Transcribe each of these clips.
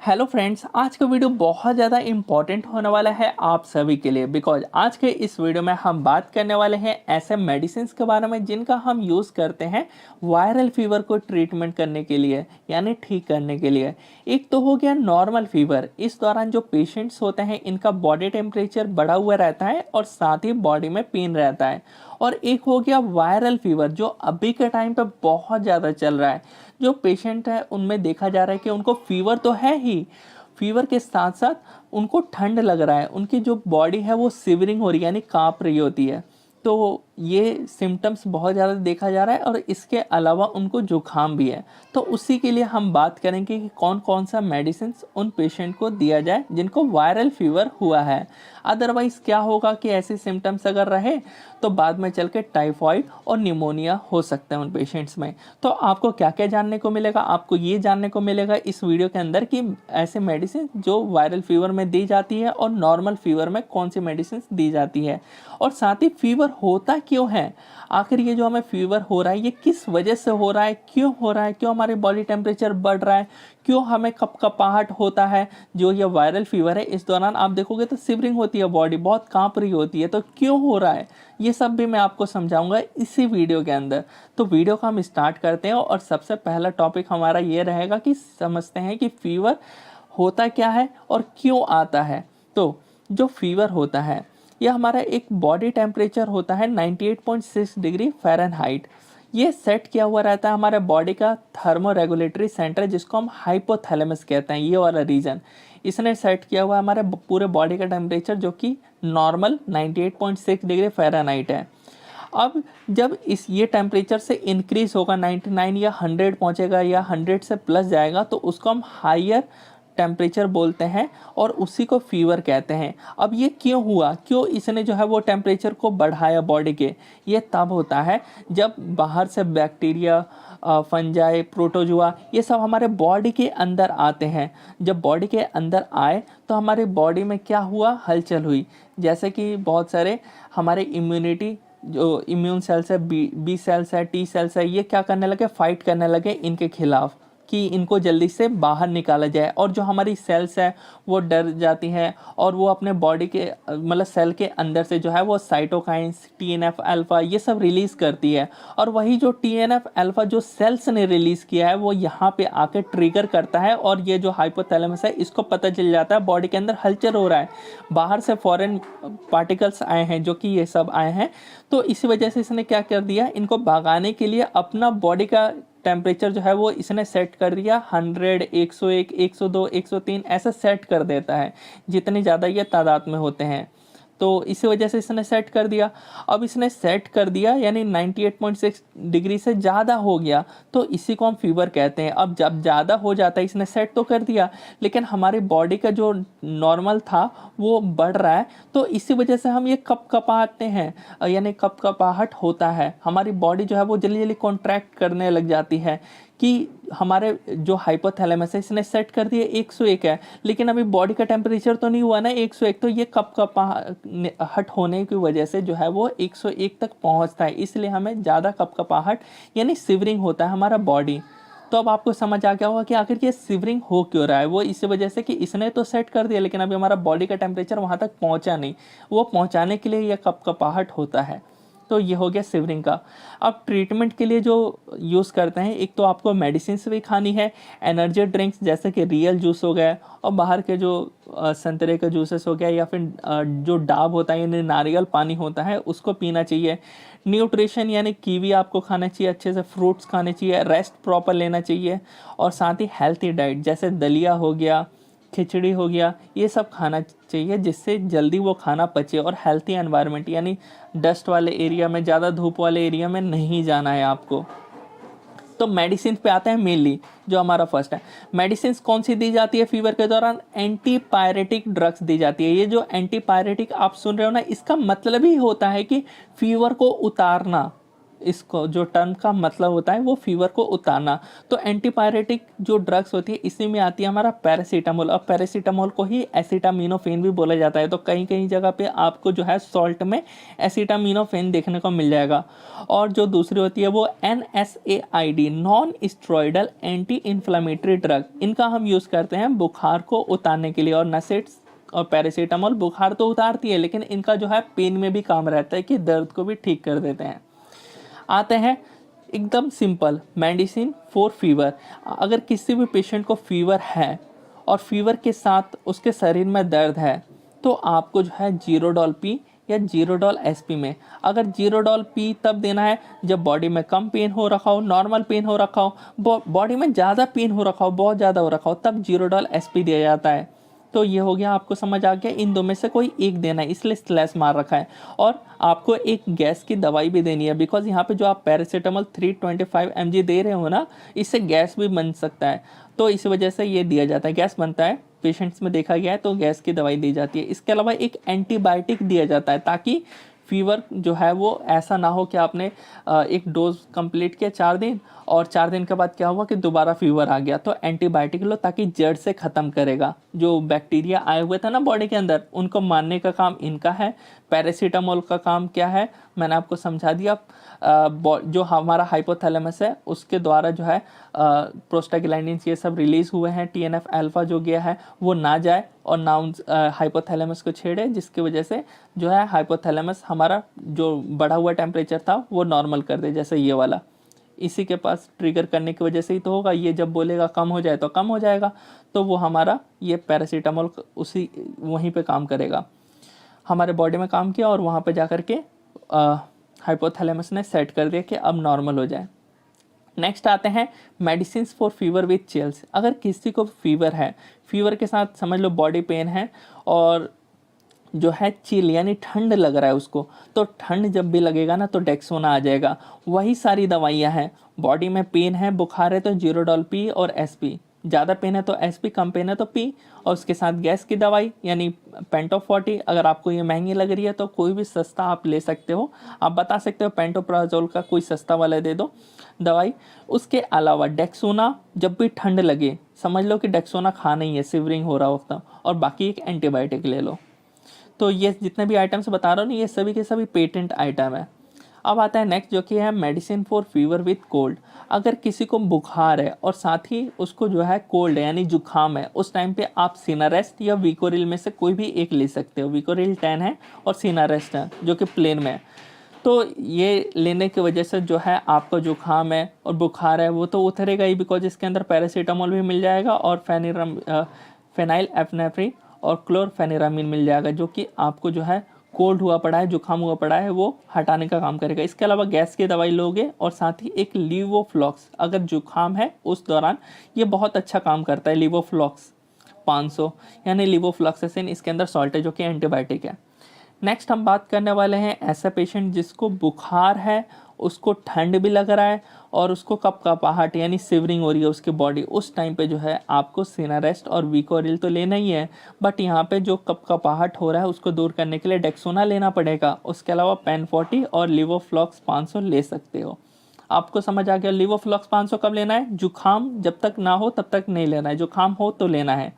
Hello friends, आज का video बहुत ज़्यादा इम्पॉर्टेंट होने वाला है आप सभी के लिए। बिकॉज आज के इस वीडियो में हम बात करने वाले हैं ऐसे मेडिसिन के बारे में जिनका हम यूज़ करते हैं वायरल फीवर को ट्रीटमेंट करने के लिए, यानी ठीक करने के लिए। एक तो हो गया नॉर्मल फीवर। इस दौरान जो पेशेंट्स होते हैं इनका बॉडी टेम्परेचर बढ़ा हुआ रहता है और साथ ही बॉडी में पेन रहता है। और एक हो गया वायरल फीवर, जो अभी के टाइम पे बहुत ज़्यादा चल रहा है। जो पेशेंट है उनमें देखा जा रहा है कि उनको फीवर तो है ही, फीवर के साथ साथ उनको ठंड लग रहा है, उनकी जो बॉडी है वो सिवरिंग हो रही है, यानी कांप रही होती है। तो ये सिम्टम्स बहुत ज़्यादा देखा जा रहा है और इसके अलावा उनको जुकाम भी है। तो उसी के लिए हम बात करेंगे कि कौन कौन सा मेडिसिन उन पेशेंट को दिया जाए जिनको वायरल फीवर हुआ है। अदरवाइज़ क्या होगा कि ऐसे सिम्टम्स अगर रहे तो बाद में चल के टाइफॉइड और निमोनिया हो सकता है उन पेशेंट्स में। तो आपको क्या क्या जानने को मिलेगा, आपको ये जानने को मिलेगा इस वीडियो के अंदर कि ऐसे मेडिसिन जो वायरल फीवर में दी जाती है और नॉर्मल फीवर में कौन सी मेडिसिन दी जाती है, और साथ ही फीवर होता क्यों है। आखिर ये जो हमें फीवर हो रहा है ये किस वजह से हो रहा है, क्यों हो रहा है, क्यों हमारी बॉडी टेम्परेचर बढ़ रहा है, क्यों हमें कपकपाहट होता है। जो ये वायरल फीवर है इस दौरान आप देखोगे तो सिवरिंग होती है, बॉडी बहुत कांप रही होती है, तो क्यों हो रहा है ये सब भी मैं आपको समझाऊंगा इसी वीडियो के अंदर। तो वीडियो को हम स्टार्ट करते हैं और सबसे पहला टॉपिक हमारा ये रहेगा कि समझते हैं कि फीवर होता क्या है और क्यों आता है। तो जो फीवर होता है यह हमारा एक बॉडी टेम्परेचर होता है 98.6 डिग्री फ़ारेनहाइट। ये सेट किया हुआ रहता है हमारे बॉडी का थर्मो रेगुलेटरी सेंटर, जिसको हम हाइपोथैलेमस कहते हैं। ये वाला रीजन इसने सेट किया हुआ है हमारे पूरे बॉडी का टेम्परेचर, जो कि नॉर्मल 98.6 डिग्री फ़ारेनहाइट है। अब जब इस ये टेम्परेचर से इंक्रीज होगा 99 या 100 पहुंचेगा या 100 से प्लस जाएगा तो उसको हम हायर टेम्परेचर बोलते हैं और उसी को फीवर कहते हैं। अब ये क्यों हुआ, क्यों इसने जो है वो टेम्परेचर को बढ़ाया बॉडी के, ये तब होता है जब बाहर से बैक्टीरिया, फंजाई, प्रोटोजुआ, ये सब हमारे बॉडी के अंदर आते हैं। जब बॉडी के अंदर आए तो हमारे बॉडी में क्या हुआ, हलचल हुई। जैसे कि बहुत सारे हमारे इम्यूनिटी जो इम्यून सेल्स है, बी सेल्स है, टी सेल्स है, ये क्या करने लगे, फाइट करने लगे इनके खिलाफ कि इनको जल्दी से बाहर निकाला जाए। और जो हमारी सेल्स है वो डर जाती हैं और वो अपने बॉडी के मतलब सेल के अंदर से जो है वो साइटोकाइंस, TNF अल्फ़ा, ये सब रिलीज़ करती है। और वही जो TNF अल्फ़ा जो सेल्स ने रिलीज़ किया है वो यहाँ पे आके ट्रिगर करता है और ये जो हाइपोथैलेमस है इसको पता चल जाता है बॉडी के अंदर हलचल हो रहा है, बाहर से फॉरेन पार्टिकल्स आए हैं जो कि ये सब आए हैं। तो इसी वजह से इसने क्या कर दिया, इनको भगाने के लिए अपना बॉडी का टेम्परेचर जो है वो इसने सेट कर दिया 100, 101, 102, 103 ऐसा सेट कर देता है जितनी ज़्यादा ये तादाद में होते हैं। तो इसी वजह से इसने सेट कर दिया। अब इसने सेट कर दिया यानी 98.6 डिग्री से ज़्यादा हो गया तो इसी को हम फीवर कहते हैं। अब जब ज़्यादा हो जाता है, इसने सेट तो कर दिया लेकिन हमारी बॉडी का जो नॉर्मल था वो बढ़ रहा है, तो इसी वजह से हम ये कपकपाते हैं, यानी कपकपाहट होता है। हमारी बॉडी जो है वो जल्दी जल्दी कॉन्ट्रैक्ट करने लग जाती है कि हमारे जो हाइपोथैलेमस है इसने सेट कर दिया 101 है, लेकिन अभी बॉडी का टेम्परेचर तो नहीं हुआ ना 101, तो ये कपकपाहट होने की वजह से जो है वो 101 तक पहुंचता है, इसलिए हमें ज़्यादा कपकपाहट यानी सिवरिंग होता है हमारा बॉडी। तो अब आपको समझ आ गया होगा कि आखिर ये सिवरिंग हो क्यों रहा है। वो इसी वजह से कि इसने तो सेट कर दिया लेकिन अभी हमारा बॉडी का टेम्परेचर वहाँ तक पहुँचा नहीं, वो पहुँचाने के लिए यह कपकपाहट होता है। तो ये हो गया सिवरिंग का। अब ट्रीटमेंट के लिए जो यूज़ करते हैं, एक तो आपको मेडिसिन भी खानी है, एनर्जी ड्रिंक्स जैसे कि रियल जूस हो गया और बाहर के जो संतरे के जूसेस हो गया, या फिर जो डाब होता है यानी नारियल पानी होता है उसको पीना चाहिए। न्यूट्रिशन यानी कीवी आपको खाना चाहिए, अच्छे से फ्रूट्स खाने चाहिए, रेस्ट प्रॉपर लेना चाहिए और साथ ही हेल्थी डाइट जैसे दलिया हो गया, खिचड़ी हो गया, ये सब खाना चाहिए जिससे जल्दी वो खाना पचे। और हेल्थी एनवायरनमेंट यानी डस्ट वाले एरिया में, ज़्यादा धूप वाले एरिया में नहीं जाना है आपको। तो मेडिसिन पे आता है मेनली, जो हमारा फर्स्ट है मेडिसिन कौन सी दी जाती है फीवर के दौरान, एंटीपायरेटिक ड्रग्स दी जाती है। ये जो एंटीपायरेटिक आप सुन रहे हो ना, इसका मतलब ही होता है कि फीवर को उतारना, इसको जो टर्म का मतलब होता है वो फीवर को उतारना। तो एंटीपायरेटिक जो ड्रग्स होती है इसी में आती है हमारा पैरासीटामोल, और पैरासीटामोल को ही एसिटामिनोफेन भी बोला जाता है। तो कहीं कहीं जगह पे आपको जो है सॉल्ट में एसिटामिनोफेन देखने को मिल जाएगा। और जो दूसरी होती है वो NSAID, non steroidal anti inflammatory drug, इनका हम यूज़ करते हैं बुखार को उतारने के लिए। और नसेट्स और पैरासीटामोल बुखार तो उतारती है, लेकिन इनका जो है पेन में भी काम रहता है कि दर्द को भी ठीक कर देते हैं। आते हैं एकदम सिंपल मेडिसिन फॉर फीवर। अगर किसी भी पेशेंट को फीवर है और फीवर के साथ उसके शरीर में दर्द है, तो आपको जो है जीरोडॉल पी या जीरोडॉल एसपी में, अगर जीरोडॉल पी तब देना है जब बॉडी में कम पेन हो रखा हो, नॉर्मल पेन हो रखा हो, बॉडी में ज़्यादा पेन हो रखा हो, बहुत ज़्यादा हो रखा हो, तब जीरोडॉल एसपी दिया जाता है। तो ये हो गया, आपको समझ आ गया, इन दो में से कोई एक देना है, इसलिए स्लैश मार रखा है। और आपको एक गैस की दवाई भी देनी है, बिकॉज यहाँ पे जो आप पैरासीटामोल 325 mg दे रहे हो ना, इससे गैस भी बन सकता है। तो इस वजह से ये दिया जाता है, गैस बनता है पेशेंट्स में देखा गया है, तो गैस की दवाई दी जाती है। इसके अलावा एक एंटीबायोटिक दिया जाता है, ताकि फीवर जो है वो ऐसा ना हो कि आपने एक डोज कंप्लीट किया 4 दिन और 4 दिन के बाद क्या हुआ कि दोबारा फीवर आ गया। तो एंटीबायोटिक लो, ताकि जड़ से ख़त्म करेगा। जो बैक्टीरिया आए हुए थे ना बॉडी के अंदर, उनको मारने का काम इनका है। पैरासीटामोल का काम क्या है मैंने आपको समझा दिया। जो हमारा हाइपोथैलेमस है उसके द्वारा जो है प्रोस्टाग्लैंडिन्स ये सब रिलीज हुए हैं, TNF अल्फा जो गया है वो ना जाए और ना उन हाइपोथैलेमस को छेड़े, जिसकी वजह से जो है हाइपोथैलेमस हमारा जो बढ़ा हुआ टेम्परेचर था वो नॉर्मल कर दे, जैसे ये वाला। इसी के पास ट्रिगर करने की वजह से ही तो होगा, ये जब बोलेगा कम हो जाए तो कम हो जाएगा, तो वो हमारा ये पैरासीटामोल उसी वहीं पे काम करेगा, हमारे बॉडी में काम किया और वहाँ पे जा कर के हाइपोथैलेमस ने सेट कर दिया कि अब नॉर्मल हो जाए। नेक्स्ट आते हैं medicine for fever with chills. अगर किसी को फीवर है, फीवर के साथ समझ लो बॉडी पेन है और जो है चिल यानी ठंड लग रहा है उसको, तो ठंड जब भी लगेगा ना तो डेक्सोना आ जाएगा। वही सारी दवाइयाँ हैं, बॉडी में पेन है, बुखार है तो जीरोडॉल पी और एसपी, ज़्यादा पेन है तो एसपी, कम पेन है तो पी, और उसके साथ गैस की दवाई यानी पेंटो 40। अगर आपको ये महंगी लग रही है तो कोई भी सस्ता आप ले सकते हो, आप बता सकते हो पेंटोप्राजोल का कोई सस्ता वाला दे दो दवाई। उसके अलावा डेक्सोना, जब भी ठंड लगे समझ लो कि डेक्सोना खाना ही है, सिवरिंग हो रहा होता, और बाकी एक एंटीबायोटिक ले लो। तो ये जितने भी आइटम्स बता रहा हूँ ना, ये सभी के सभी पेटेंट आइटम है। अब आता है नेक्स्ट, जो कि है medicine for fever with cold. अगर किसी को बुखार है और साथ ही उसको जो है कोल्ड है यानी जुखाम है, उस टाइम पे आप सिनारेस्ट या विकोरिल में से कोई भी एक ले सकते हो। विकोरिल 10 है और सिनारेस्ट है जो कि प्लेन में है। तो ये लेने की वजह से जो है आपका जुखाम है और बुखार है वो तो उतरेगा ही, बिकॉज इसके अंदर पैरासीटामोल भी मिल जाएगा और फेनाइल एफनेफ्रिन और क्लोरफेनिरामिन मिल जाएगा, जो कि आपको जो है कोल्ड हुआ पड़ा है, जुकाम हुआ पड़ा है, वो हटाने का काम करेगा। इसके अलावा गैस की दवाई लोगे और साथ ही एक लीवोफ्लॉक्स, अगर जुकाम है उस दौरान ये बहुत अच्छा काम करता है। लीवोफ्लॉक्स 500 यानी लीवोफ्लॉक्सासिन, इसके अंदर सॉल्ट है जो कि एंटीबायोटिक है। नेक्स्ट हम बात करने वाले हैं ऐसा पेशेंट जिसको बुखार है, उसको ठंड भी लग रहा है और उसको कपकपाहट यानी सिवरिंग हो रही है उसकी बॉडी। उस टाइम पे जो है आपको सिनारेस्ट और विकोरिल तो लेना ही है, बट यहाँ पे जो कपकपाहट हो रहा है उसको दूर करने के लिए डेक्सोना लेना पड़ेगा। उसके अलावा पेन 40 और लीवोफ्लॉक्स 500 ले सकते हो। आपको समझ आ गया लीवोफ्लॉक्स 500 कब लेना है? जुखाम जब तक ना हो तब तक नहीं लेना है, जुखाम हो तो लेना है।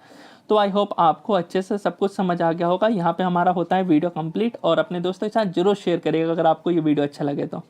तो आई होप आपको अच्छे से सब कुछ समझ आ गया होगा। यहाँ पे हमारा होता है वीडियो कंप्लीट, और अपने दोस्तों के साथ जरूर शेयर करिएगा अगर आपको ये वीडियो अच्छा लगे तो।